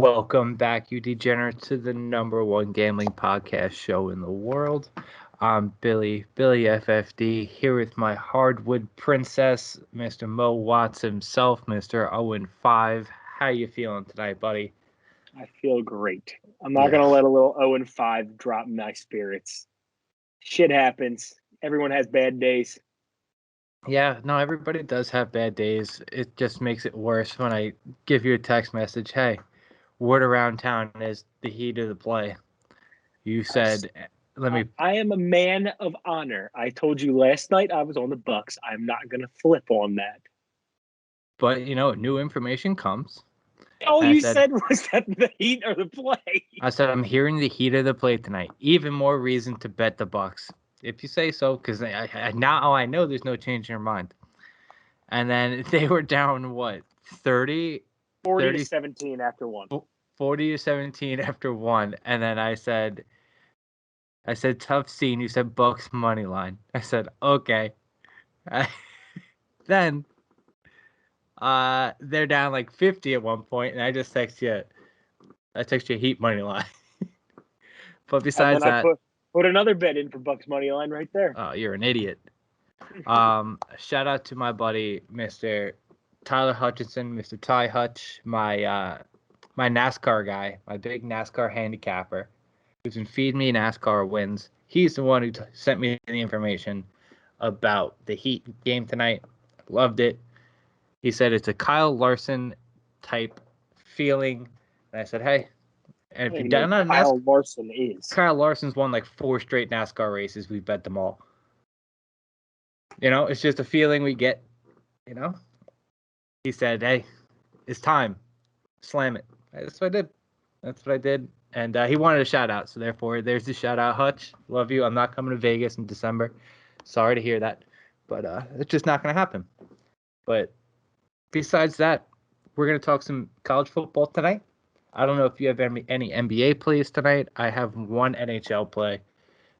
Welcome back, you degenerates, to the number one gambling podcast show in the world. I'm Billy FFD, here with my hardwood princess, Mr. Mo Watts himself, Mr. Owen 5. How you feeling tonight, buddy? I feel great. I'm not going to let a little 0-5 drop my spirits. Shit happens. Everyone has bad days. Yeah, no, everybody does have bad days. It just makes it worse when I give you a text message, hey, word around town is the heat of the play. You said, I am a man of honor. I told you last night I was on the Bucks. I'm not going to flip on that. But, new information comes. All you said was that the heat or the play. I said, I'm hearing the heat of the play tonight. Even more reason to bet the Bucks. If you say so, because now I know there's no change in your mind. And then they were down, what, 30? 40 to 17 after one. 40 to 17 after one. And then I said, tough scene. You said Bucks money line. I said, okay. Then they're down like 50 at one point, and I just text you Heat money line. But besides that, I put another bet in for Bucks money line right there. Oh, you're an idiot. Shout out to my buddy, Mr. Tyler Hutchinson, Mr. Ty Hutch, my NASCAR guy, my big NASCAR handicapper, who's been feeding me NASCAR wins. He's the one who sent me the information about the Heat game tonight. Loved it. He said it's a Kyle Larson type feeling. And I said, hey, and if you're down on Kyle Larson is. Kyle Larson's won like 4 straight NASCAR races. We bet them all. It's just a feeling we get, He said, hey, it's time. Slam it. That's what I did. And he wanted a shout out. So therefore, there's the shout out, Hutch. Love you. I'm not coming to Vegas in December. Sorry to hear that. But it's just not going to happen. But besides that, we're going to talk some college football tonight. I don't know if you have any NBA plays tonight. I have one NHL play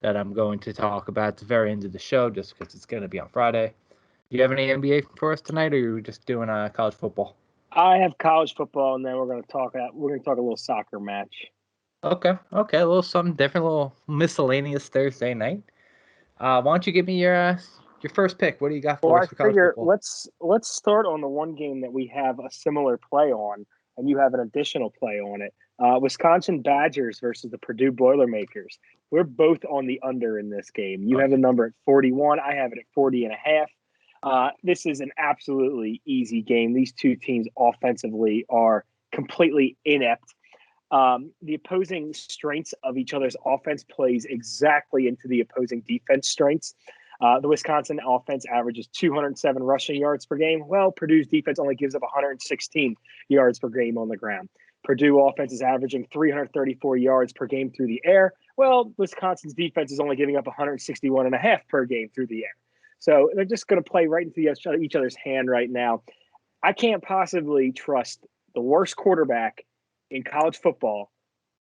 that I'm going to talk about at the very end of the show, just because it's going to be on Friday. Do you have any NBA for us tonight, or are you just doing college football? I have college football, and then we're going to talk a little soccer match. Okay, a little something different, a little miscellaneous Thursday night. Why don't you give me your first pick? What do you got for us for college football? Let's start on the one game that we have a similar play on, and you have an additional play on it. Wisconsin Badgers versus the Purdue Boilermakers. We're both on the under in this game. You have the number at 41. I have it at 40.5. This is an absolutely easy game. These two teams offensively are completely inept. The opposing strengths of each other's offense plays exactly into the opposing defense strengths. The Wisconsin offense averages 207 rushing yards per game. Well, Purdue's defense only gives up 116 yards per game on the ground. Purdue offense is averaging 334 yards per game through the air. Well, Wisconsin's defense is only giving up 161.5 per game through the air. So they're just going to play right into each other's hand right now. I can't possibly trust the worst quarterback in college football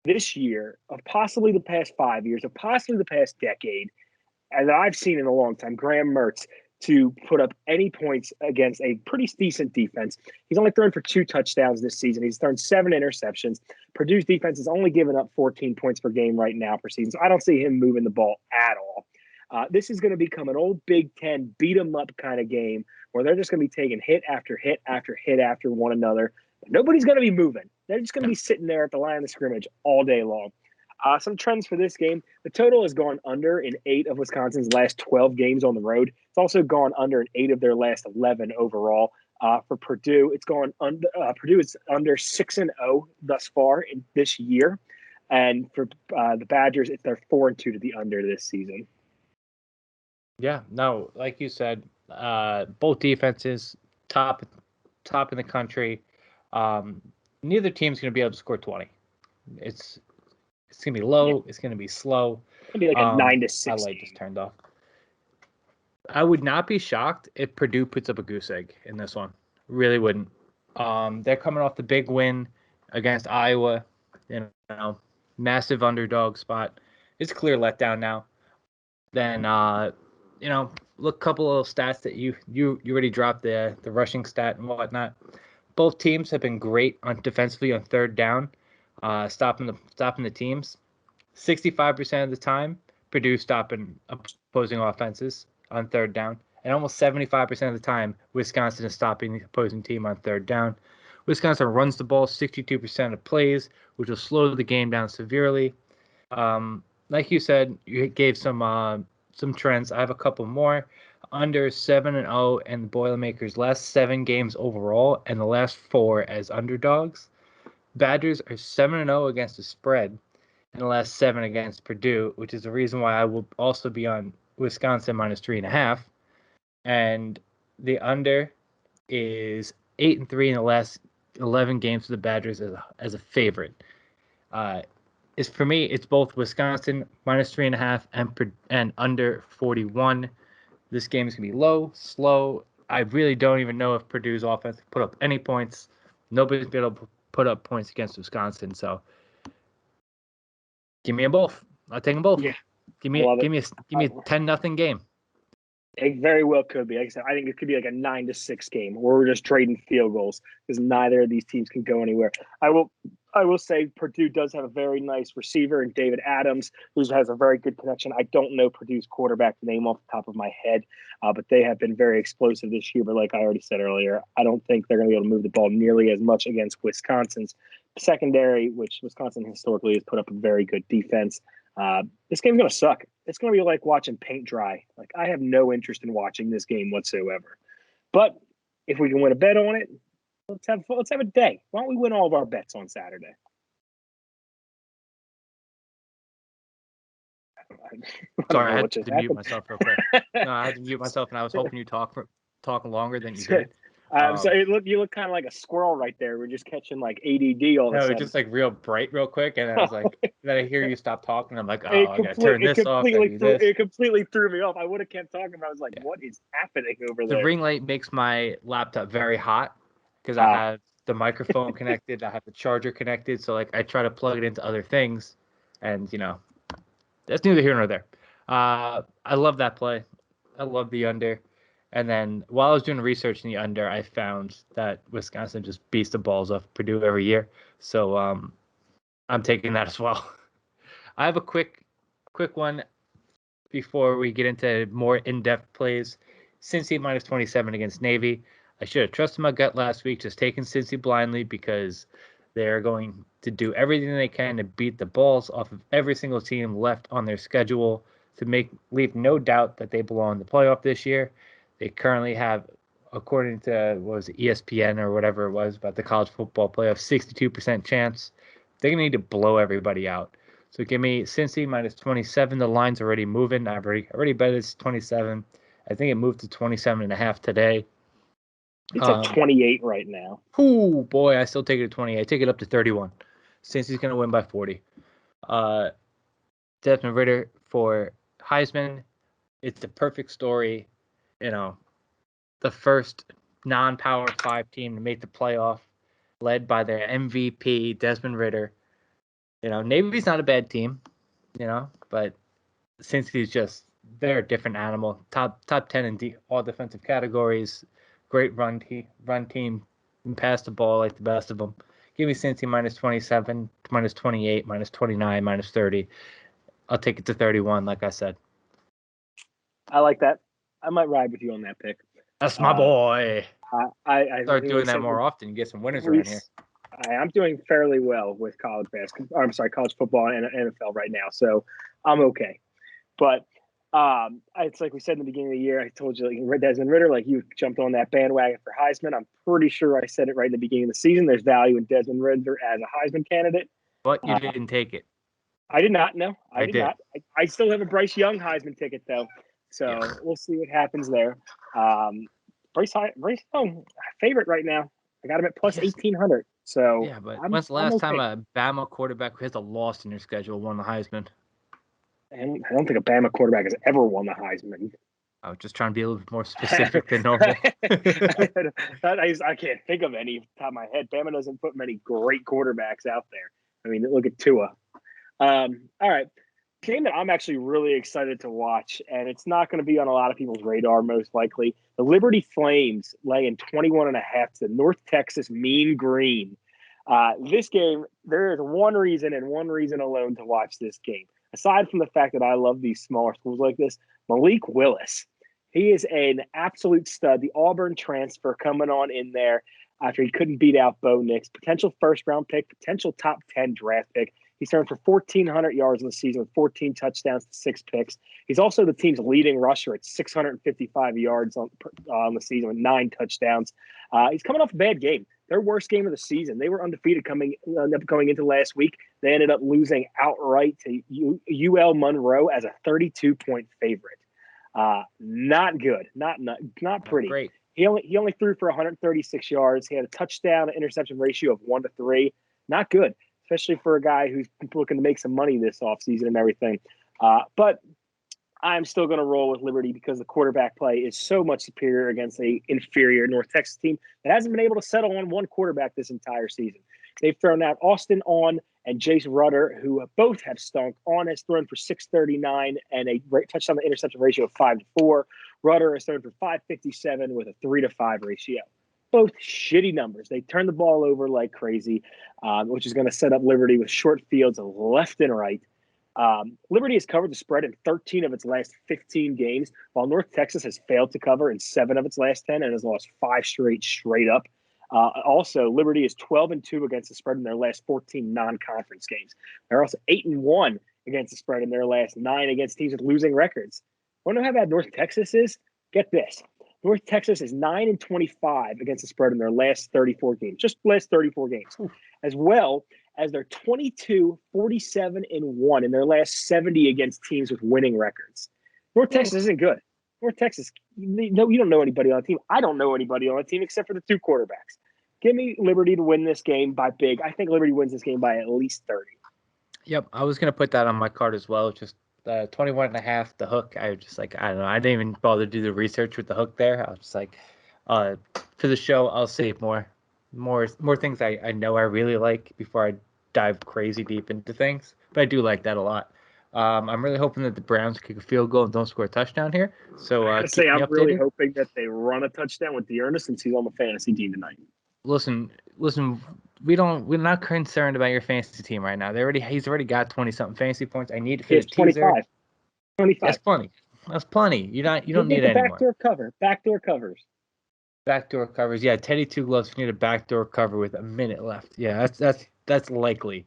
this year, of possibly the past 5 years, of possibly the past decade, as I've seen in a long time, Graham Mertz, to put up any points against a pretty decent defense. He's only thrown for 2 touchdowns this season. He's thrown 7 interceptions. Purdue's defense has only given up 14 points per game right now per season. So I don't see him moving the ball at all. This is going to become an old Big Ten beat-em-up kind of game where they're just going to be taking hit after hit after hit after one another. Nobody's going to be moving. They're just going to be sitting there at the line of scrimmage all day long. Some trends for this game. The total has gone under in 8 of Wisconsin's last 12 games on the road. It's also gone under in 8 of their last 11 overall. For Purdue, it's gone under. Purdue is under 6-0 thus far in this year, and for the Badgers, it's their 4-2 to the under this season. Yeah, no, like you said, both defenses top in the country. Neither team's going to be able to score 20. It's going to be low. Yeah. It's going to be slow. It's going to be like a 9-6. My light just turned off. I would not be shocked if Purdue puts up a goose egg in this one. Really wouldn't. They're coming off the big win against Iowa. Massive underdog spot. It's a clear letdown now. Then, look, couple of stats that you already dropped the rushing stat and whatnot. Both teams have been great on defensively on third down. stopping the teams. 65% of the time, Purdue stopping opposing offenses on third down, and almost 75% of the time, Wisconsin is stopping the opposing team on third down. Wisconsin runs the ball 62% of plays, which will slow the game down severely. Like you said, you gave some trends. I have a couple more. Under 7-0, and the Boilermakers last 7 games overall, and the last 4 as underdogs. Badgers are 7-0 against the spread in the last 7 against Purdue, which is the reason why I will also be on Wisconsin minus 3.5. And the under is 8-3 in the last 11 games for the Badgers as a favorite. Is for me, it's both Wisconsin minus 3.5 and under 41. This game is gonna be low, slow. I really don't even know if Purdue's offense can put up any points. Nobody's been able to put up points against Wisconsin, so give me them both. I'll take them both. Yeah, give me a 10-0 game. It very well could be. Like I said, I think it could be like a 9-6 game where we're just trading field goals because neither of these teams can go anywhere. I will say Purdue does have a very nice receiver in David Adams, who has a very good connection. I don't know Purdue's quarterback name off the top of my head, but they have been very explosive this year. But like I already said earlier, I don't think they're going to be able to move the ball nearly as much against Wisconsin's secondary, which Wisconsin historically has put up a very good defense. This game's going to suck. It's going to be like watching paint dry. Like, I have no interest in watching this game whatsoever. But if we can win a bet on it, let's have a day. Why don't we win all of our bets on Saturday? Sorry, I had to mute myself real quick. No, I had to mute myself, and I was hoping you talk longer than you did. So you look kind of like a squirrel right there. We're just catching like ADD all of a sudden. Just like real bright real quick, and I was like, then I hear you stop talking. I'm like, I gotta turn this off. It completely threw me off. I would have kept talking, but I was like, what is happening over there? The ring light makes my laptop very hot because I have the microphone connected, I have the charger connected, so like I try to plug it into other things, and that's neither here nor there. I love that play. I love the under. And then while I was doing research in the under, I found that Wisconsin just beats the balls off Purdue every year. So I'm taking that as well. I have a quick one before we get into more in-depth plays. Cincy minus 27 against Navy. I should have trusted my gut last week, just taking Cincy blindly because they're going to do everything they can to beat the balls off of every single team left on their schedule to leave no doubt that they belong in the playoff this year. They currently have, according to ESPN or whatever it was about the college football playoff, 62% chance. They're going to need to blow everybody out. So give me Cincy minus 27. The line's already moving. I've already bet it's 27. I think it moved to 27.5 today. It's at 28 right now. Oh, boy, I still take it at 28. I take it up to 31. Cincy's going to win by 40. Desmond Ridder for Heisman. It's the perfect story. The first non-Power 5 team to make the playoff, led by their MVP, Desmond Ridder. Navy's not a bad team, but they're a different animal. Top 10 in all defensive categories. Great run team, and pass the ball like the best of them. Give me Cincy minus 27, minus 28, minus 29, minus 30. I'll take it to 31, like I said. I like that. I might ride with you on that pick. That's my boy. I start doing that more often. You get some winners around here. I'm doing fairly well with college football and NFL right now, so I'm okay. But it's like we said in the beginning of the year. I told you, like Desmond Ridder, like you jumped on that bandwagon for Heisman. I'm pretty sure I said it right in the beginning of the season. There's value in Desmond Ridder as a Heisman candidate. But you didn't take it. I did not. No, I did not. I still have a Bryce Young Heisman ticket though. So We'll see what happens there. Bryce Young, favorite right now. I got him at plus 1,800. So yeah, but when's the last time a Bama quarterback who has a loss in their schedule won the Heisman? And I don't think a Bama quarterback has ever won the Heisman. I was just trying to be a little bit more specific than normal. I can't think of any off the top of my head. Bama doesn't put many great quarterbacks out there. I mean, look at Tua. All right. Game that I'm actually really excited to watch, and it's not going to be on a lot of people's radar most likely. The Liberty Flames laying 21.5 to North Texas Mean Green. This game, there is one reason and one reason alone to watch this game. Aside from the fact that I love these smaller schools like this, Malik Willis. He is an absolute stud. The Auburn transfer coming on in there after he couldn't beat out Bo Nix. Potential first-round pick, potential top 10 draft pick. He's thrown for 1,400 yards in the season with 14 touchdowns to 6 picks. He's also the team's leading rusher at 655 yards on the season with 9 touchdowns. He's coming off a bad game. Their worst game of the season. They were undefeated coming into last week. They ended up losing outright to UL Monroe as a 32-point favorite. Not good. Not pretty. Great. He only threw for 136 yards. He had a touchdown interception ratio of 1-3. Not good, especially for a guy who's looking to make some money this offseason and everything. But I'm still going to roll with Liberty because the quarterback play is so much superior against an inferior North Texas team that hasn't been able to settle on one quarterback this entire season. They've thrown out Austin On and Jace Rutter, who both have stunk. On has thrown for 639 and a touchdown to interception ratio of 5-4. Rutter has thrown for 557 with a 3-5 ratio. Both shitty numbers. They turn the ball over like crazy, which is going to set up Liberty with short fields left and right. Liberty has covered the spread in 13 of its last 15 games, while North Texas has failed to cover in 7 of its last 10 and has lost 5 straight up. Also, Liberty is 12-2 against the spread in their last 14 non-conference games. They're also 8-1 against the spread in their last 9 against teams with losing records. Want to know how bad North Texas is? Get this. North Texas is 9-25 against the spread in their last 34 games, just last 34 games, as well as they're 22-47-1 in their last 70 against teams with winning records. North Texas isn't good. North Texas, you don't know anybody on the team. I don't know anybody on the team except for the 2 quarterbacks. Give me Liberty to win this game by big. I think Liberty wins this game by at least 30. Yep, I was going to put that on my card as well. Just 21.5, the hook. I was just like, I don't know. I didn't even bother to do the research with the hook there. I was just like, for the show, I'll save more things I know I really like before I dive crazy deep into things. But I do like that a lot. I'm really hoping that the Browns kick a field goal and don't score a touchdown here. So I'm really hoping that they run a touchdown with Degenerates since he's on the fantasy team tonight. Listen. We're not concerned about your fantasy team right now. He's already got 20-something fantasy points. I need to finish 25. 25. That's plenty. That's plenty. You don't need any more. Backdoor covers. Backdoor covers. Yeah, Teddy Two Gloves need a backdoor cover with a minute left. Yeah, that's likely.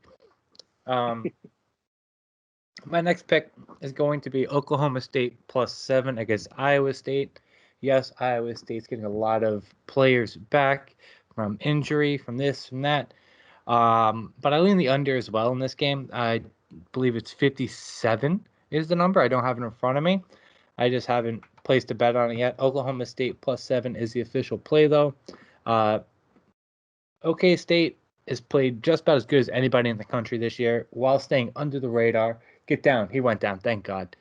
My next pick is going to be Oklahoma State +7 against Iowa State. Yes, Iowa State's getting a lot of players back from injury, from this, from that. But I lean the under as well in this game. I believe it's 57 is the number. I don't have it in front of me. I just haven't placed a bet on it yet. Oklahoma State +7 is the official play, though. OK State has played just about as good as anybody in the country this year while staying under the radar. Get down. He went down. Thank God.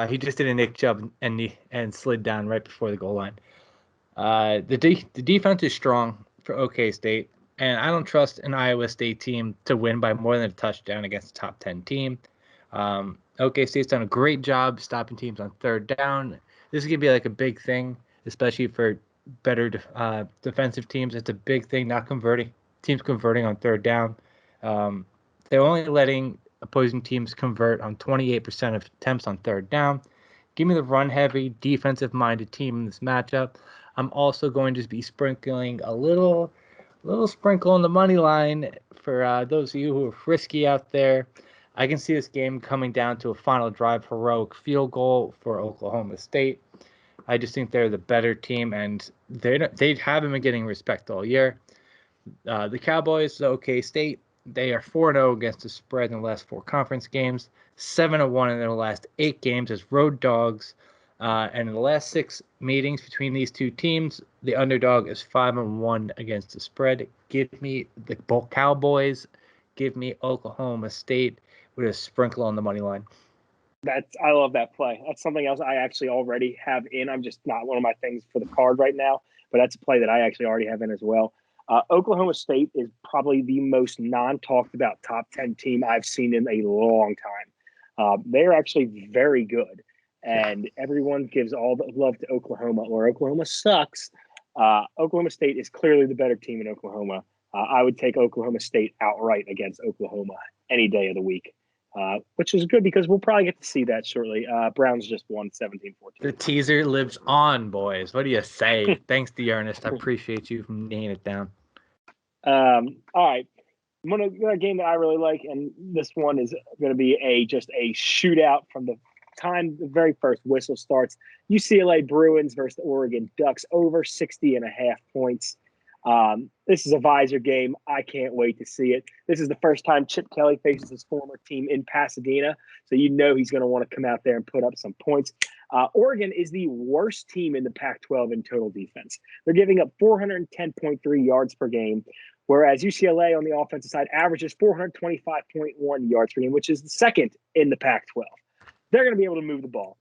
He just did a Nick Chubb and slid down right before the goal line. The defense is strong for OK State, and I don't trust an Iowa State team to win by more than a touchdown against a top 10 team. OK State's done a great job stopping teams on third down. This is going to be like a big thing, especially for better defensive teams. It's a big thing, not teams converting on third down. They're only letting opposing teams convert on 28% of attempts on third down. Give me the run-heavy, defensive-minded team in this matchup. I'm also going to be sprinkling a little sprinkle on the money line for those of you who are frisky out there. I can see this game coming down to a final drive heroic field goal for Oklahoma State. I just think they're the better team, and they haven't been getting respect all year. The Cowboys, OK State, they are 4-0 against the spread in the last 4 conference games, 7-1 in their last 8 games as road dogs. And in the last 6 meetings between these two teams, the underdog is 5-1 against the spread. Give me the Cowboys. Give me Oklahoma State with a sprinkle on the money line. I love that play. That's something else I actually already have in. I'm just not one of my things for the card right now, but that's a play that I actually already have in as well. Oklahoma State is probably the most non-talked about top 10 team I've seen in a long time. They're actually very good, and everyone gives all the love to Oklahoma, or Oklahoma sucks. Oklahoma State is clearly the better team in Oklahoma. I would take Oklahoma State outright against Oklahoma any day of the week, which is good because we'll probably get to see that shortly. Browns just won 17-14. The teaser lives on, boys. What do you say? Thanks to Ernest. I appreciate you from laying it down. All right. One game that I really like, and this one is going to be just a shootout from the time the very first whistle starts. UCLA Bruins versus the Oregon Ducks, over 60.5 points. This is a visor game. I can't wait to see it. This is the first time Chip Kelly faces his former team in Pasadena, so you know he's going to want to come out there and put up some points. Oregon is the worst team in the Pac-12 in total defense. They're giving up 410.3 yards per game, whereas UCLA on the offensive side averages 425.1 yards per game, which is the second in the Pac-12. They're going to be able to move the ball.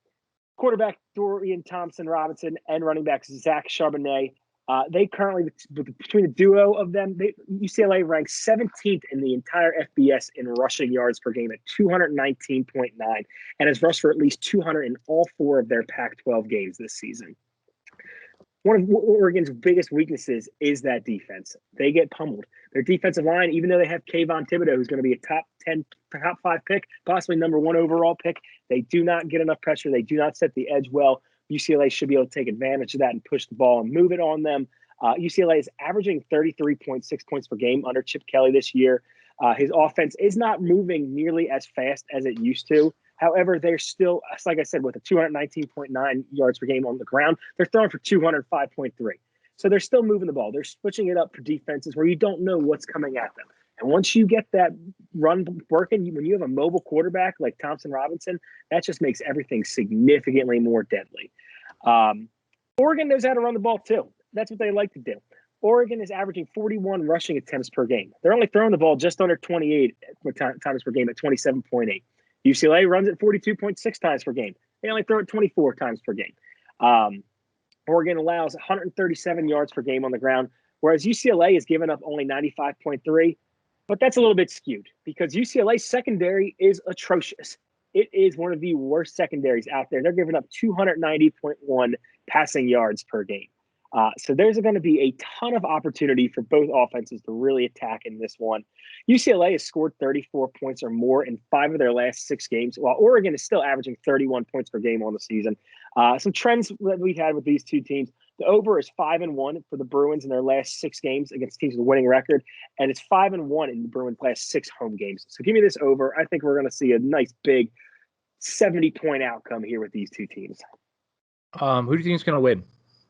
Quarterback Dorian Thompson-Robinson and running back Zach Charbonnet. They currently, between the duo of them, UCLA ranks 17th in the entire FBS in rushing yards per game at 219.9 and has rushed for at least 200 in all 4 of their Pac-12 games this season. One of Oregon's biggest weaknesses is that defense. They get pummeled. Their defensive line, even though they have Kayvon Thibodeau, who's going to be a top 10, top 5 pick, possibly number 1 overall pick, they do not get enough pressure. They do not set the edge well. UCLA should be able to take advantage of that and push the ball and move it on them. UCLA is averaging 33.6 points per game under Chip Kelly this year. His offense is not moving nearly as fast as it used to. However, they're still, like I said, with a 219.9 yards per game on the ground, they're throwing for 205.3. So they're still moving the ball. They're switching it up for defenses where you don't know what's coming at them. And once you get that run working, when you have a mobile quarterback like Thompson-Robinson, that just makes everything significantly more deadly. Oregon knows how to run the ball too. That's what they like to do. Oregon is averaging 41 rushing attempts per game. They're only throwing the ball just under 28 times per game at 27.8. UCLA runs it 42.6 times per game. They only throw it 24 times per game. Oregon allows 137 yards per game on the ground, whereas UCLA is giving up only 95.3. But that's a little bit skewed because UCLA's secondary is atrocious. It is one of the worst secondaries out there. They're giving up 290.1 passing yards per game. So there's going to be a ton of opportunity for both offenses to really attack in this one. UCLA has scored 34 points or more in 5 of their last 6 games, while Oregon is still averaging 31 points per game on the season. Some trends that we've had with these two teams. The over is 5-1 for the Bruins in their last 6 games against teams with a winning record, and it's 5-1 in the Bruins' last 6 home games. So give me this over. I think we're going to see a nice big 70-point outcome here with these two teams. Who do you think is going to win?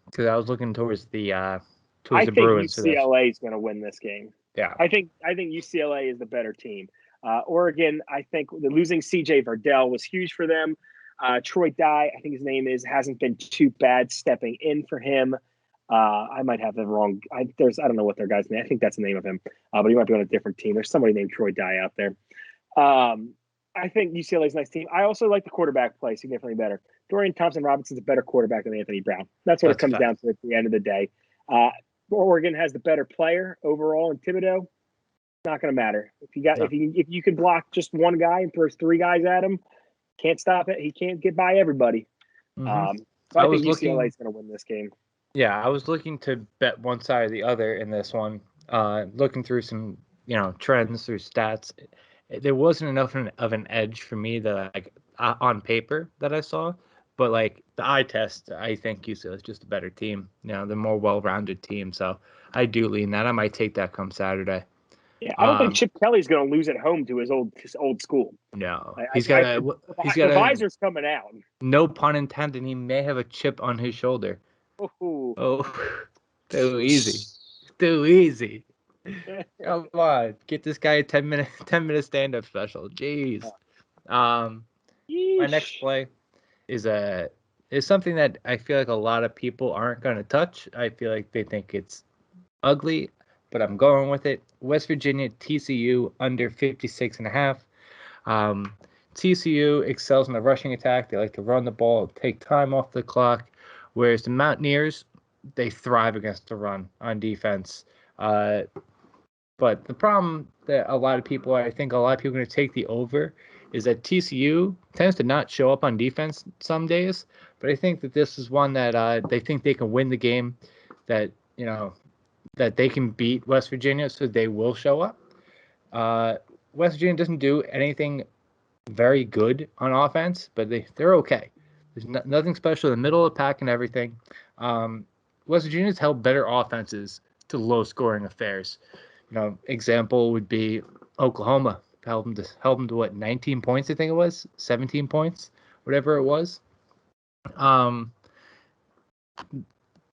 Because I was looking towards the Bruins. I think Bruins. UCLA is going to win this game. Yeah, I think UCLA is the better team. Oregon, I think the losing C.J. Verdell was huge for them. Troy Dye, I think his name is, hasn't been too bad stepping in for him. I might have the wrong. I don't know what their guy's name. I think that's the name of him, but he might be on a different team. There's somebody named Troy Dye out there. I think UCLA's a nice team. I also like the quarterback play significantly better. Dorian Thompson-Robinson's a better quarterback than Anthony Brown. That's what it comes down to at the end of the day. Oregon has the better player overall in Thibodeau. Not going to matter. If you can block just one guy and throws 3 guys at him, can't stop it. He can't get by everybody. Mm-hmm. So I think UCLA is going to win this game. Yeah, I was looking to bet one side or the other in this one. Looking through some, trends through stats, there wasn't enough of an edge for me that on paper that I saw, but the eye test, I think UCLA is just a better team. The more well-rounded team. So I do lean that. I might take that come Saturday. Yeah, I don't think Chip Kelly's going to lose at home to his old school. No, the visor's coming out. No pun intended. He may have a chip on his shoulder. Ooh. Oh, too easy. Too easy. Come on, get this guy a 10-minute stand-up special. Jeez. My next play is something that I feel like a lot of people aren't going to touch. I feel like they think it's ugly, but I'm going with it. West Virginia TCU under 56.5. TCU excels in the rushing attack. They like to run the ball, take time off the clock, whereas the Mountaineers, they thrive against the run on defense. But the problem that I think a lot of people are going to take the over is that TCU tends to not show up on defense some days. But I think that this is one that they think they can win the game. That that they can beat West Virginia, so they will show up. West Virginia doesn't do anything very good on offense, but they're okay. There's nothing special in the middle of the pack and everything. West Virginia's held better offenses to low-scoring affairs. Example would be Oklahoma. Held them to what, 19 points, I think it was? 17 points, whatever it was.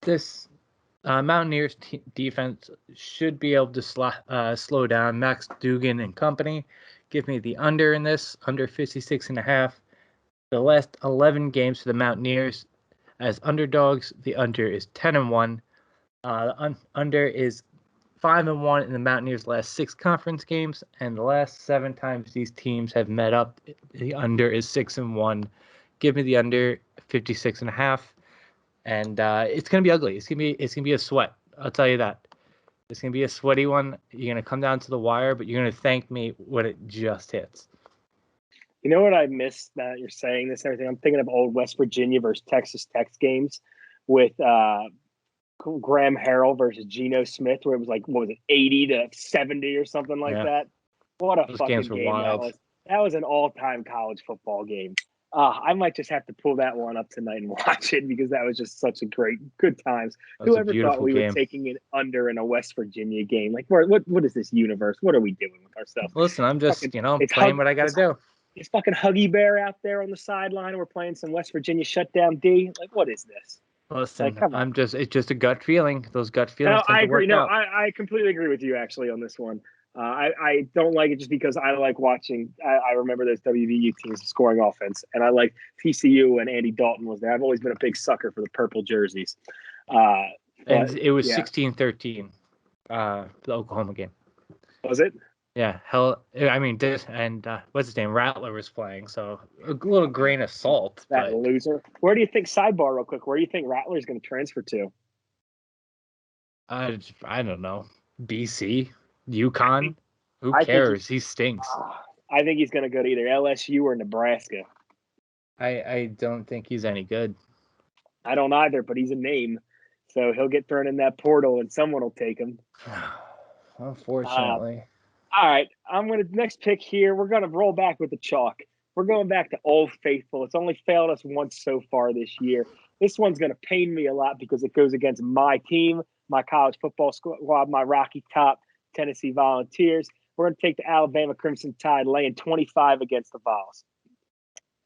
This Mountaineers defense should be able to slow down Max Dugan and company. Give me the under in this, under 56.5. The last 11 games for the Mountaineers as underdogs, the under is 10-1. The under is 5-1 in the Mountaineers' last 6 conference games, and the last 7 times these teams have met up, the under is 6-1. Give me the under 56.5, and it's gonna be ugly. It's gonna be a sweat. I'll tell you that. It's gonna be a sweaty one. You're gonna come down to the wire, but you're gonna thank me when it just hits. You know what I miss that you're saying this and everything? I'm thinking of old West Virginia versus Texas Tech games with Graham Harrell versus Geno Smith, where it was like, what was it, 80-70 or something like that? What a fucking game that was. That was an all-time college football game. I might just have to pull that one up tonight and watch it because that was just such a good times. Whoever thought we were taking it under in a West Virginia game? Like, what is this universe? What are we doing with ourselves? Listen, I'm just, playing what I got to do. It's fucking Huggy Bear out there on the sideline. We're playing some West Virginia shutdown D. Like, what is this? Listen, like, it's just a gut feeling. Those gut feelings. No, I agree. No, I completely agree with you actually on this one. I don't like it just because I like watching. I remember those WVU teams scoring offense, and I like TCU and Andy Dalton was there. I've always been a big sucker for the purple jerseys. And it was 16-13, the Oklahoma game. Was it? Yeah, what's his name? Rattler was playing, so a little grain of salt. That loser. Where do you think, sidebar real quick, where do you think Rattler's going to transfer to? I don't know. BC? UConn? Who cares? He stinks. I think he's going to go to either LSU or Nebraska. I don't think he's any good. I don't either, but he's a name. So he'll get thrown in that portal and someone will take him. Unfortunately. All right, next pick here. We're going to roll back with the chalk. We're going back to Old Faithful. It's only failed us once so far this year. This one's going to pain me a lot because it goes against my team, my college football squad, my Rocky Top Tennessee Volunteers. We're going to take the Alabama Crimson Tide laying 25 against the Vols.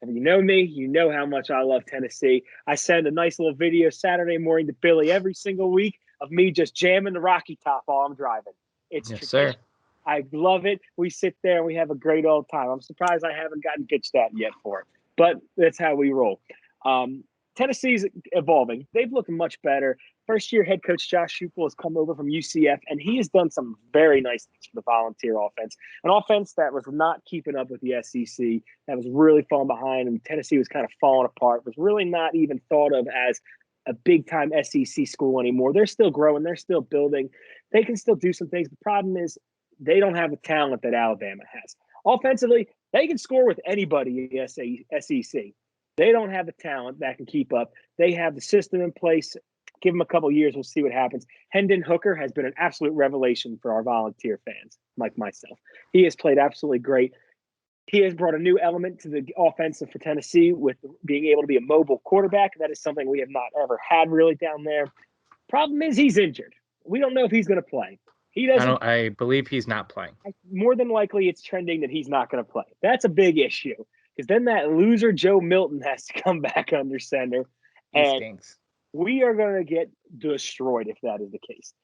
And you know me, you know how much I love Tennessee. I send a nice little video Saturday morning to Billy every single week of me just jamming the Rocky Top while I'm driving. It's yes, sir. I love it. We sit there and we have a great old time. I'm surprised I haven't gotten pitched at yet for it, but that's how we roll. Tennessee's evolving. They've looked much better. First-year head coach Josh Heupel has come over from UCF, and he has done some very nice things for the Volunteer offense. An offense that was not keeping up with the SEC, that was really falling behind, and Tennessee was kind of falling apart, was really not even thought of as a big-time SEC school anymore. They're still growing. They're still building. They can still do some things. The problem is they don't have the talent that Alabama has. Offensively, they can score with anybody in the SEC. They don't have the talent that can keep up. They have the system in place. Give them a couple of years. We'll see what happens. Hendon Hooker has been an absolute revelation for our Volunteer fans, like myself. He has played absolutely great. He has brought a new element to the offensive for Tennessee with being able to be a mobile quarterback. That is something we have not ever had really down there. Problem is he's injured. We don't know if he's going to play. He doesn't. I believe he's not playing. More than likely, it's trending that he's not going to play. That's a big issue because then that loser Joe Milton has to come back under center. He stinks. We are going to get destroyed if that is the case.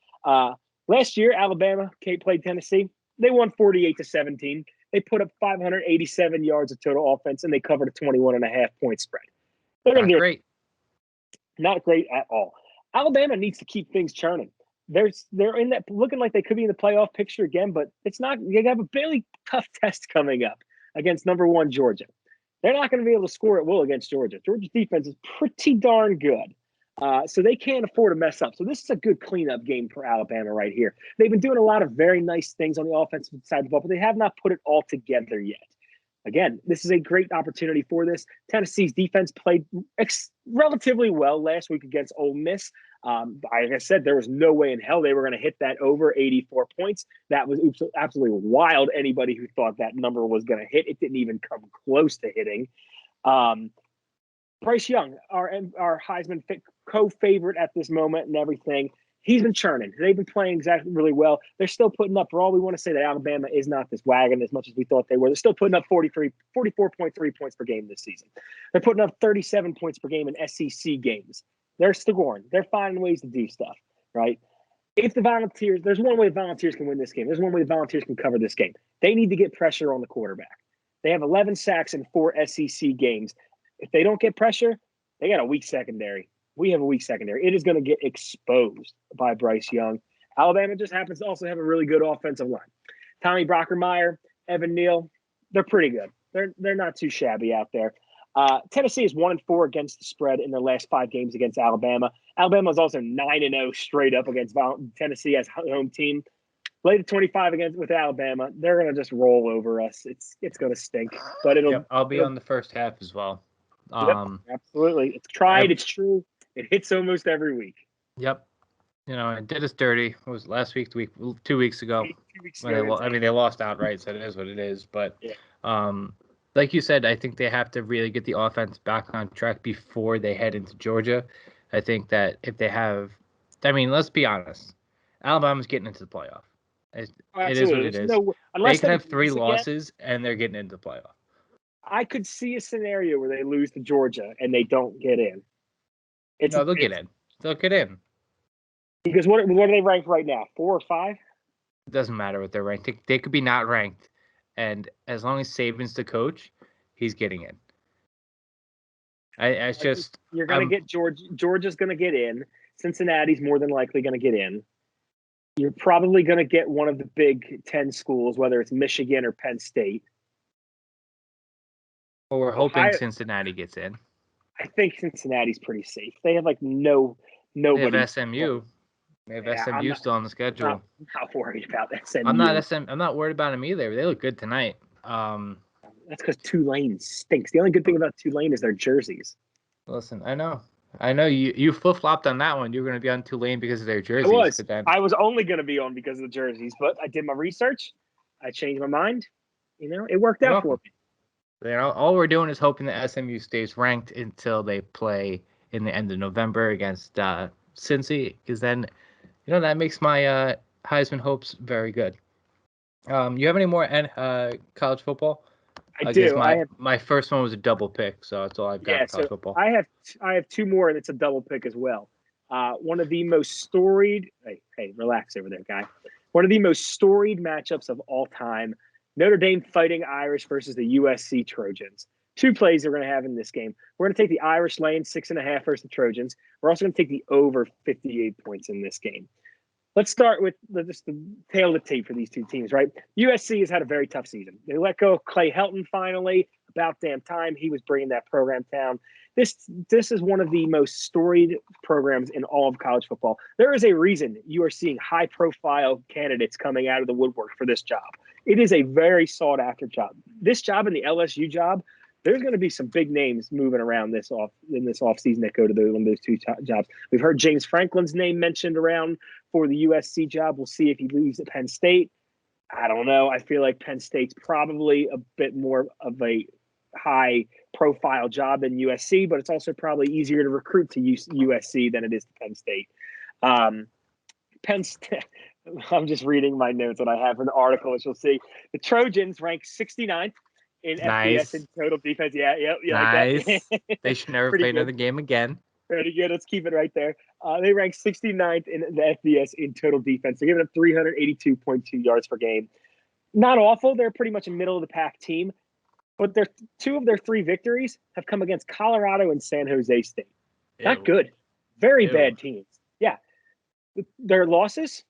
Last year, Alabama played Tennessee. They won 48-17. They put up 587 yards of total offense, and they covered a 21.5-point spread. Not great. Not great at all. Alabama needs to keep things churning. They're in that looking like they could be in the playoff picture again, but it's not. You have a really tough test coming up against number 1 Georgia. They're not going to be able to score at will against Georgia. Georgia's defense is pretty darn good. So they can't afford to mess up. So this is a good cleanup game for Alabama right here. They've been doing a lot of very nice things on the offensive side of the ball, but they have not put it all together yet. Again, this is a great opportunity for this. Tennessee's defense played relatively well last week against Ole Miss. Like I said, there was no way in hell they were going to hit that over 84 points. That was absolutely wild. Anybody who thought that number was going to hit, it didn't even come close to hitting. Bryce Young, our Heisman co-favorite at this moment and everything, he's been churning. They've been playing exactly really well. They're still putting up, for all we want to say that Alabama is not this wagon as much as we thought they were. They're still putting up 44.3 points per game this season. They're putting up 37 points per game in SEC games. They're scoring. They're finding ways to do stuff, right? If the Volunteers, there's one way the Volunteers can win this game. There's one way the Volunteers can cover this game. They need to get pressure on the quarterback. They have 11 sacks in 4 SEC games. If they don't get pressure, they got a weak secondary. We have a weak secondary. It is going to get exposed by Bryce Young. Alabama just happens to also have a really good offensive line. Tommy Brockermeyer, Evan Neal, they're pretty good. They're not too shabby out there. Tennessee is 1-4 against the spread in their last 5 games against Alabama. Alabama is also 9-0 straight up against Tennessee as home team. Lay the 25 with Alabama. They're going to just roll over us. It's going to stink. But I'll be on the first half as well. Yep, absolutely. It's tried. It's true. It hits almost every week. Yep. It did us dirty. It was last week, 2 weeks ago. 2 weeks ago. They lost outright, so it is what it is. But yeah. Like you said, I think they have to really get the offense back on track before they head into Georgia. I think that if they have, let's be honest, Alabama's getting into the playoff. It is what it is. They can have 3 losses and they're getting into the playoff. I could see a scenario where they lose to Georgia and they don't get in. They'll get in. They'll get in. Because what are they ranked right now? 4 or 5? It doesn't matter what they're ranked. They could be not ranked. And as long as Saban's the coach, he's getting in. You're going to get Georgia. Georgia's going to get in. Cincinnati's more than likely going to get in. You're probably going to get one of the Big Ten schools, whether it's Michigan or Penn State. Well, we're hoping Cincinnati gets in. I think Cincinnati's pretty safe. They have nobody. They have SMU. They have SMU still on the schedule. I'm not worried about SMU. I'm not worried about them either. They look good tonight. That's because Tulane stinks. The only good thing about Tulane is their jerseys. Listen, I know. You flip-flopped on that one. You were going to be on Tulane because of their jerseys. I was only going to be on because of the jerseys, but I did my research. I changed my mind. It worked out for me. All we're doing is hoping that SMU stays ranked until they play in the end of November against Cincy, because then, that makes my Heisman hopes very good. You have any more college football? I do. My first one was a double pick, so that's all I've got for college football. I have 2 more, and it's a double pick as well. One of the most storied – hey, relax over there, guy. One of the most storied matchups of all time, Notre Dame Fighting Irish versus the USC Trojans. 2 plays we're going to have in this game. We're going to take the Irish lane 6.5 versus the Trojans. We're also going to take the over 58 points in this game. Let's start with just the tail of the tape for these 2 teams, right? USC has had a very tough season. They let go of Clay Helton finally. About damn time. He was bringing that program down. This is one of the most storied programs in all of college football. There is a reason you are seeing high-profile candidates coming out of the woodwork for this job. It is a very sought-after job. This job and the LSU job, there's going to be some big names moving around in this offseason that go to one of those 2 jobs. We've heard James Franklin's name mentioned around for the USC job. We'll see if he leaves at Penn State. I don't know. I feel like Penn State's probably a bit more of a high-profile job than USC, but it's also probably easier to recruit to USC than it is to Penn State. Penn State. I'm just reading my notes that I have for the article, as you'll see. The Trojans rank 69th in FBS in total defense. Yeah. Nice. Like that. They should never play another game again. Pretty good. Let's keep it right there. They rank 69th in the FBS in total defense. They're giving up 382.2 yards per game. Not awful. They're pretty much a middle-of-the-pack team. But 2 of their 3 victories have come against Colorado and San Jose State. Not good. Very bad teams. Yeah. Their losses,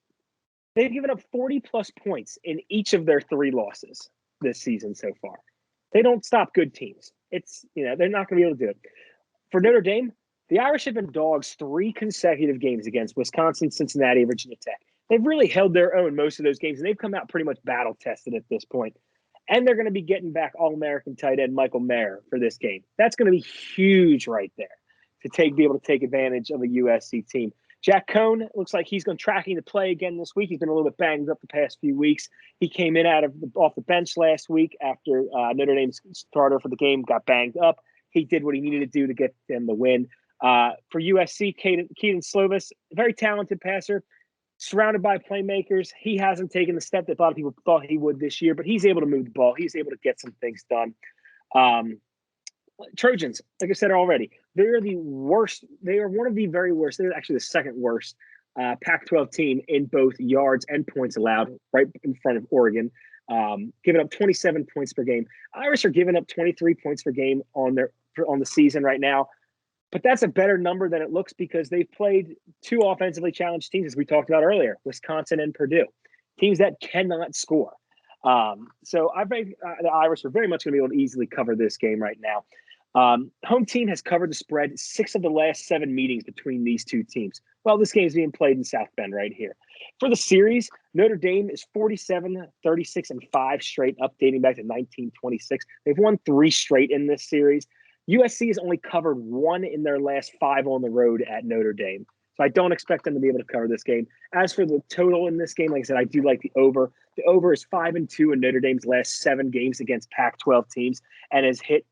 they've given up 40-plus points in each of their 3 losses this season so far. They don't stop good teams. They're not going to be able to do it. For Notre Dame, the Irish have been dogs 3 consecutive games against Wisconsin, Cincinnati, and Virginia Tech. They've really held their own most of those games, and they've come out pretty much battle-tested at this point. And they're going to be getting back All-American tight end Michael Mayer for this game. That's going to be huge right there to be able to take advantage of a USC team. Jack Cohn looks like he's going tracking to play again this week. He's been a little bit banged up the past few weeks. He came in off the bench last week after Notre Dame's starter for the game got banged up. He did what he needed to do to get them the win. For USC, Keaton Slovis, very talented passer, surrounded by playmakers. He hasn't taken the step that a lot of people thought he would this year, but he's able to move the ball. He's able to get some things done. Trojans, like I said already, they're the worst. They are one of the very worst. They're actually the second worst Pac-12 team in both yards and points allowed, right in front of Oregon, giving up 27 points per game. Irish are giving up 23 points per game on the season right now, but that's a better number than it looks because they've played two offensively challenged teams, as we talked about earlier, Wisconsin and Purdue, teams that cannot score. So I think the Irish are very much going to be able to easily cover this game right now. Home team has covered the spread 6 of the last 7 meetings between these two teams. Well, this game is being played in South Bend right here. For the series, Notre Dame is 47, 36, and 5 straight up, dating back to 1926. They've won 3 straight in this series. USC has only covered 1 in their last 5 on the road at Notre Dame. So I don't expect them to be able to cover this game. As for the total in this game, like I said, I do like the over. The over is 5-2 in Notre Dame's last 7 games against Pac-12 teams and has hit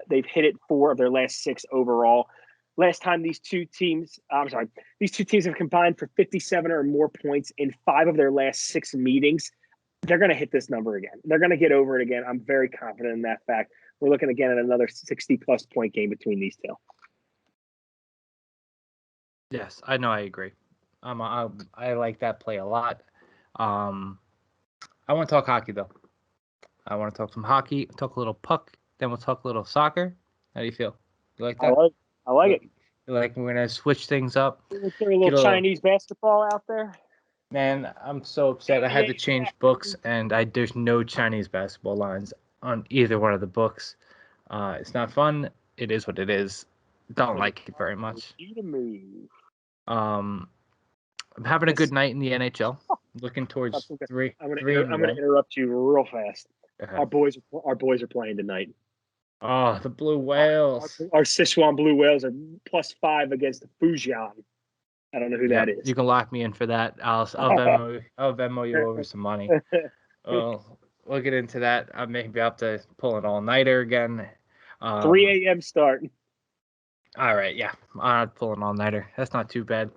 they've hit it 4 of their last 6 overall. Last time these two teams have combined for 57 or more points in 5 of their last 6 meetings. They're going to hit this number again. They're going to get over it again. I'm very confident in that fact. We're looking again at another 60-plus point game between these two. Yes, I know. I agree. I like that play a lot. I want to talk hockey, though. I want to talk some hockey, talk a little puck, then we'll talk a little soccer. How do you feel? You like that? I like it. You like we're going to switch things up? Is there a little Chinese basketball out there? Man, I'm so upset. I had to change books, and there's no Chinese basketball lines on either one of the books. It's not fun. It is what it is. Don't like it very much. I'm having a good night in the NHL. Looking towards 3. I'm going to interrupt you real fast. Our boys are playing tonight. Oh, the Blue Whales. Our Sichuan Blue Whales are +5 against the Fujian. I don't know who that is. You can lock me in for that. I'll Venmo you over some money. We'll get into that. I may be up to pull an all-nighter again. 3 a.m. start. All right, yeah. I'll pull an all-nighter. That's not too bad.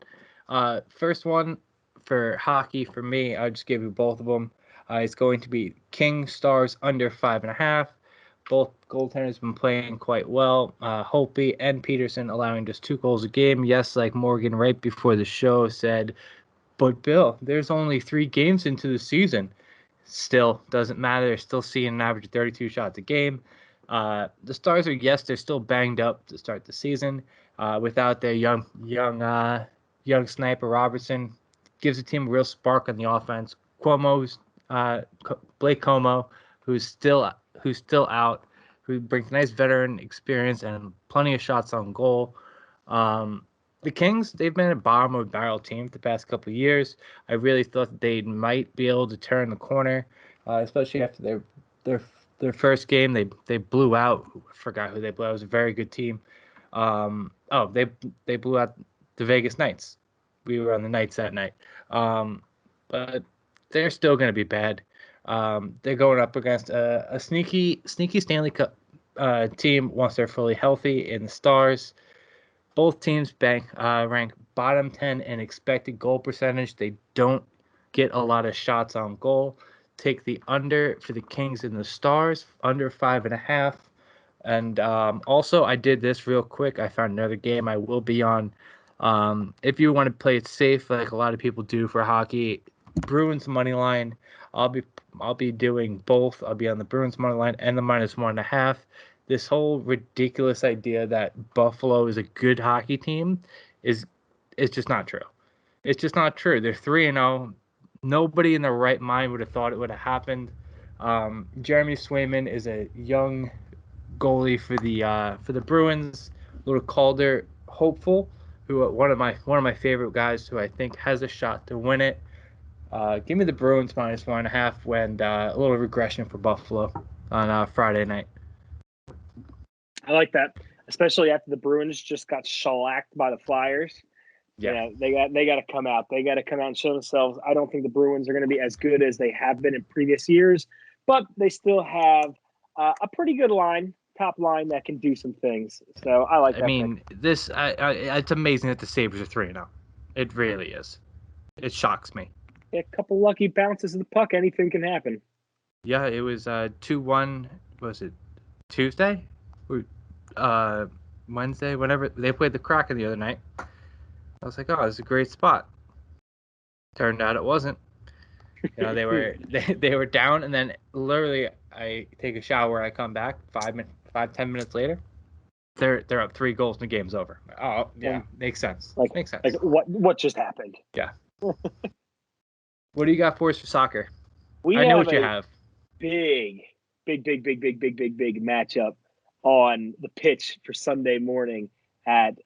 First one for hockey for me, I'll just give you both of them. It's going to be King Stars under 5.5. Both goaltenders have been playing quite well. Holtby and Peterson allowing just 2 goals a game. Yes, like Morgan right before the show said, but Bill, there's only 3 games into the season. Still, doesn't matter. They're still seeing an average of 32 shots a game. The Stars they're still banged up to start the season. Without their young sniper Robertson, gives the team a real spark on the offense. Blake Como, who's still out, who brings nice veteran experience and plenty of shots on goal. The Kings, they've been a bottom of the barrel team the past couple of years. I really thought that they might be able to turn the corner, especially after their first game. They blew out. I forgot who they blew out. It was a very good team. They blew out the Vegas Knights. We were on the Knights that night. But they're still going to be bad. They're going up against a sneaky Stanley Cup team once they're fully healthy in the Stars. Both teams rank bottom 10 in expected goal percentage. They don't get a lot of shots on goal. Take the under for the Kings and the Stars, under 5.5. And also, I did this real quick. I found another game I will be on. If you want to play it safe, like a lot of people do for hockey, Bruins money line. I'll be doing both. I'll be on the Bruins money line and the -1.5. This whole ridiculous idea that Buffalo is a good hockey team is just not true. It's just not true. They're 3-0. Nobody in their right mind would have thought it would have happened. Jeremy Swayman is a young goalie for the Bruins. Little Calder hopeful, who one of my favorite guys who I think has a shot to win it. Give me the Bruins -1.5 and a little regression for Buffalo on Friday night. I like that, especially after the Bruins just got shellacked by the Flyers. You Yeah. know, they got to come out. They got to come out and show themselves. I don't think the Bruins are going to be as good as they have been in previous years, but they still have a pretty good top line that can do some things. So I like I that pick. mean, it's amazing that the Sabres are 3-0. It really is. It shocks me. A couple lucky bounces of the puck, anything can happen. Yeah, it was 2-1. Was it Tuesday? Or, Wednesday? Whenever they played the Kraken the other night. I was like, oh, this is a great spot. Turned out it wasn't. You know, they were down, and then literally I take a shower. I come back 10 minutes later. They're up 3 goals and the game's over. Oh yeah, makes sense. Like Makes sense. like what just happened? Yeah. What do you got for us for soccer? We I know have what you a have. big matchup on the pitch for Sunday morning at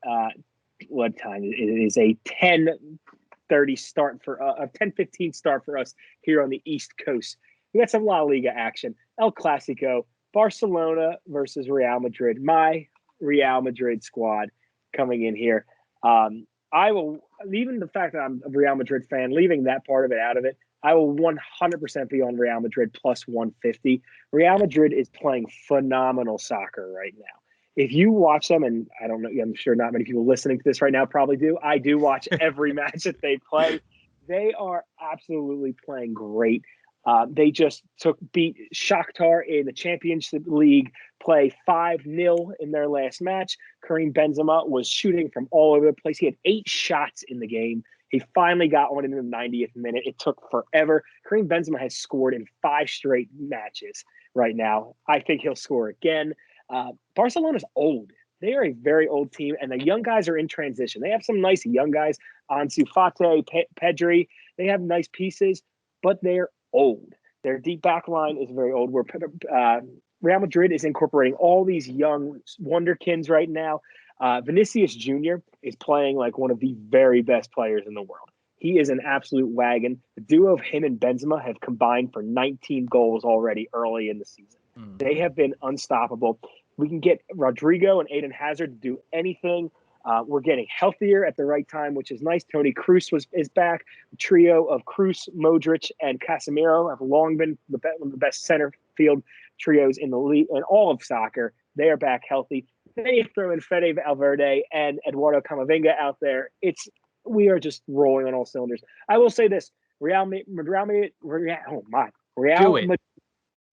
what time? It is a 10:30 start for a 10:15 start for us here on the East Coast. We got some La Liga action. El Clasico, Barcelona versus Real Madrid. My Real Madrid squad coming in here. I will, even the fact that I'm a Real Madrid fan, leaving that part of it out of it, I will 100% be on Real Madrid plus 150. Real Madrid is playing phenomenal soccer right now. If you watch them, and I don't know, I'm sure not many people listening to this right now probably do. I do watch every match that they play. They are absolutely playing great. They just beat Shakhtar in the Championship League, play 5-0 in their last match. Karim Benzema was shooting from all over the place. He had 8 shots in the game. He finally got one in the 90th minute. It took forever. Karim Benzema has scored in 5 straight matches right now. I think he'll score again. Barcelona's old. They are a very old team, and the young guys are in transition. They have some nice young guys, Ansu Fati, Pedri. They have nice pieces, but they're old. Their deep back line is very old. Where Real Madrid is incorporating all these young wonderkins right now. Vinicius Jr. is playing like one of the very best players in the world. He is an absolute wagon. The duo of him and Benzema have combined for 19 goals already early in the season. They have been unstoppable. We can get Rodrigo and Aiden Hazard to do anything. We're getting healthier at the right time, which is nice. Toni Kroos is back. The trio of Kroos, Modric, and Casemiro have long been one of the best center field trios in the league and all of soccer. They are back healthy. They throw in Fede Valverde and Eduardo Camavinga out there. We are just rolling on all cylinders. I will say this: Real Madrid,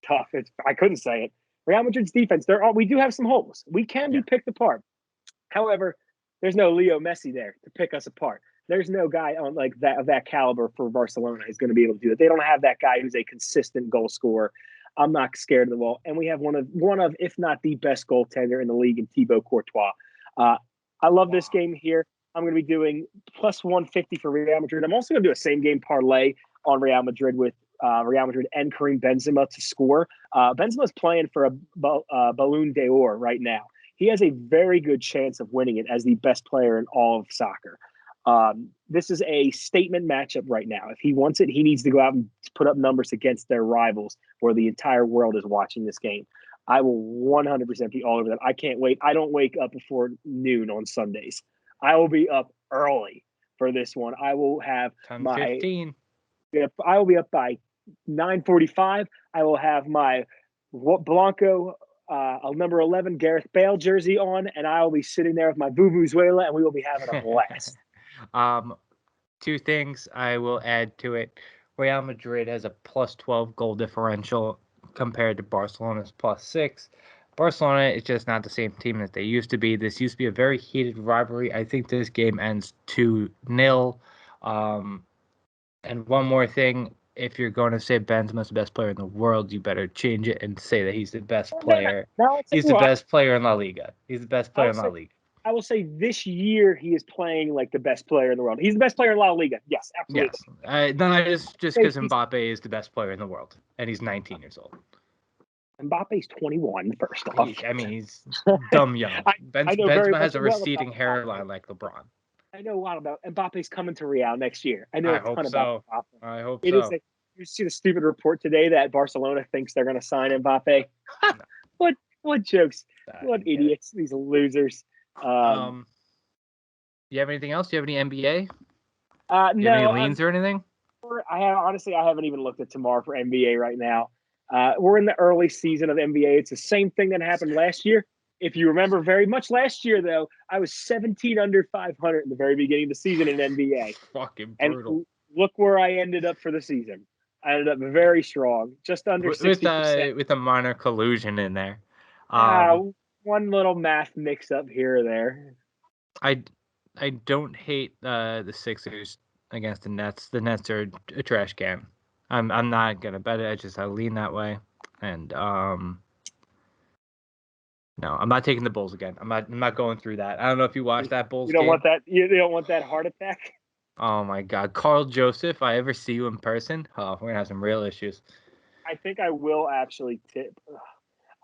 tough. I couldn't say it. Real Madrid's defense. We do have some holes. We can be picked apart. However, there's no Leo Messi there to pick us apart. There's no guy on like that of that caliber for Barcelona who's going to be able to do it. They don't have that guy who's a consistent goal scorer. I'm not scared of the ball, and we have one of, if not the best goaltender in the league in Thibaut Courtois. I love this game here. I'm going to be doing plus 150 for Real Madrid. I'm also going to do a same game parlay on Real Madrid with Real Madrid and Karim Benzema to score. Benzema's playing for a Ballon d'Or right now. He has a very good chance of winning it as the best player in all of soccer. This is a statement matchup right now. If he wants it, he needs to go out and put up numbers against their rivals where the entire world is watching this game. I will 100% be all over that. I can't wait. I don't wake up before noon on Sundays. I will be up early for this one. I will have 10:15. I will be up by 9:45. I will have my Blanco number 11 Gareth Bale jersey on, and I will be sitting there with my Vuvuzuela, and we will be having a blast. 2 things I will add to it. Real Madrid has a plus 12 goal differential compared to Barcelona's plus 6. Barcelona is just not the same team that they used to be. This used to be a very heated rivalry. I think this game ends 2-0. And one more thing, if you're going to say Benzema's the best player in the world, you better change it and say that he's the best player. He's the best player in La Liga. He's the best player in La Liga. I will say this year he is playing like the best player in the world. He's the best player in La Liga. Yes, absolutely. Yes. No, just because Mbappe is the best player in the world, and he's 19 years old. Mbappe's 21, first off. He's dumb young. Benzema has a receding hairline like LeBron. I know a lot about Mbappe's coming to Real next year. I know a ton about Mbappe. I hope so. You see the stupid report today that Barcelona thinks they're going to sign Mbappe? No. What jokes? What idiots? These losers. You have anything else? Do you have any NBA? Do you have any No, leans or anything? I haven't even looked at tomorrow for NBA right now. We're in the early season of NBA. It's the same thing that happened last year. If you remember very much last year, though, I was 17 under 500 in the very beginning of the season in NBA. Fucking And brutal. look where I ended up for the season. I ended up very strong, just under 60%. With a minor collusion in there. Uh, One little math mix up here or there. I don't hate the Sixers against the Nets. The Nets are a trash can. I'm not gonna bet it. I lean that way, and no, I'm not taking the Bulls again. I'm not going through that. I don't know if you watched that Bulls You don't game. want that. You don't want that heart attack. Oh my God, Carl Joseph! If I ever see you in person, oh, we're gonna have some real issues. I think I will actually tip.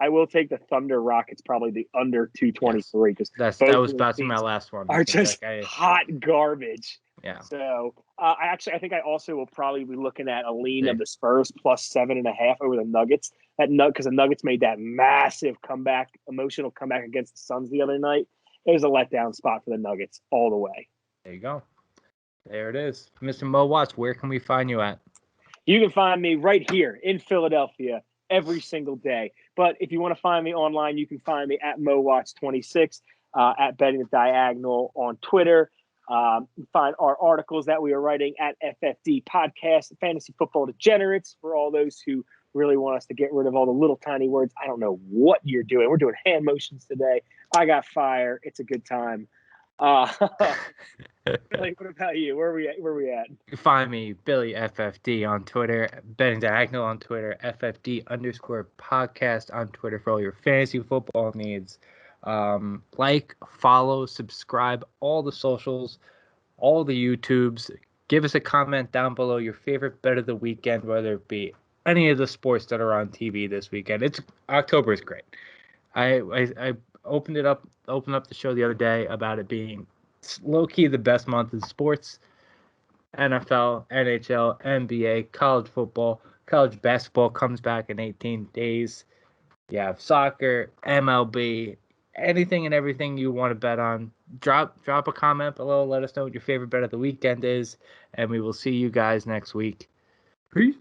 I will take the Thunder Rockets, probably the under 223, because That both was of about those to be my teams last one. are just hot garbage. Yeah. So I think I also will probably be looking at a lean of the Spurs plus 7.5 over the Nuggets. Because the Nuggets made that massive emotional comeback against the Suns the other night. It was a letdown spot for the Nuggets all the way. There you go. There it is, Mr. Mo Watts. Where can we find you at? You can find me right here in Philadelphia every single day. But if you want to find me online, you can find me at MoWatch26, at Betting the Diagonal on Twitter. Find our articles that we are writing at FFD Podcast, Fantasy Football Degenerates, for all those who really want us to get rid of all the little tiny words. I don't know what you're doing. We're doing hand motions today. I got fire. It's a good time. Like, what about you? Where are we at? You can find me, Billy FFD, on Twitter, Betting Diagonal on Twitter, FFD_podcast on Twitter for all your fantasy football needs. Like, follow, subscribe, all the socials, all the YouTubes. Give us a comment down below your favorite bet of the weekend, whether it be any of the sports that are on TV this weekend. October is great. I opened up the show the other day about it being low-key the best month in sports. NFL, NHL, NBA, college football, college basketball comes back in 18 days. You have soccer, MLB, anything and everything you want to bet on. Drop a comment below. Let us know what your favorite bet of the weekend is, and we will see you guys next week. Peace.